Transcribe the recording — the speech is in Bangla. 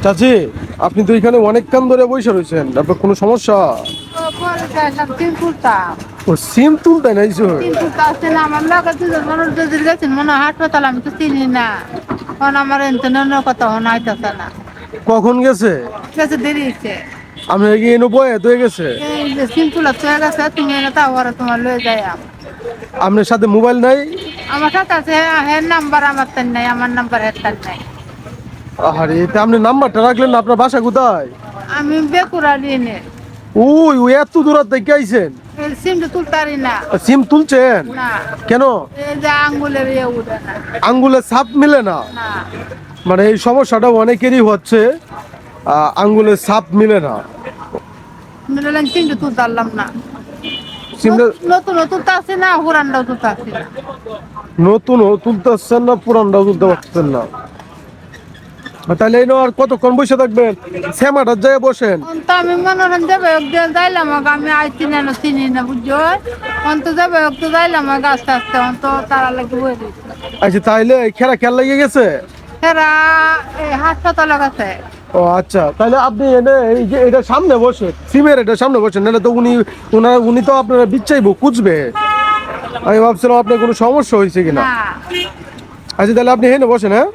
চাচি, আপনি তো এখানে অনেকক্ষণ ধরে বসে রয়েছেন, আপনার কোনো সমস্যা? ও সিম তুলতে নাইছো? হাসপাতাল আমি তো চিনি না, আমার কথা হইতেছে না। কখন গেছে? দেরি হয়েছে। আপনার কি এনে বয়ে হয়ে গেছে? সিম্পল হয়ে গেছে, তুমি এনে তা তোমার লয়ে যাই। আপনার সাথে মোবাইল নাই? আমার সাথে আছে, হের নাম্বার আমার তার নাই, আমার নাম্বার হের তার নাই। আরে এটা আপনি নাম্বারটা রাখলেন না? আপনার বাসা কোথায়? আমি বেকুরা নিয়ে ওই ওই এত দূর থেকে আইছেন? সিমটা তুলতে পারি না। সিম তুলছেন না, কেন? এই যে আঙ্গুলের উঠে না। আঙ্গুলের ছাপ মিলে না? না, মানে এই সমস্যাটা অনেকেরই হচ্ছে, আঙ্গুলের ছাপ মিলে না। মিলালেন সিমটা তুলতে পারলাম না। সিমটা নতুন তুলতে আসি না, পুরানটাও তুলতে আসি না। নতুনও তুলতে পারছেন না, পুরানটাও তুলতে পারছেন না? তাহলে এই আর কতক্ষণ বসে থাকবেন? শ্যামাটার জায়গায় বসেন। তো আমি মনোরঞ্জন যাবে যাইলাম, আমি আইছি না চিনি না, বুঝছো? অন্ত যাবে যাইলাম আস্তে আস্তে, অন্ত তারা লাগে বয়ে দিচ্ছে। আচ্ছা, তাইলে খেলা খেয়াল লেগে গেছে? এরা হাসপাতালের কাছে। ও আচ্ছা, তাহলে আপনি এনে এই যে এটা সামনে বসে, সিমের এটা সামনে বসেন, নাহলে তো উনি তো আপনারা বিচ্ছাইব কুচবে। আমি ভাবছিলাম আপনার কোনো সমস্যা হয়েছে কিনা। না, আচ্ছা, তাহলে আপনি হেনে বসেন, হ্যাঁ।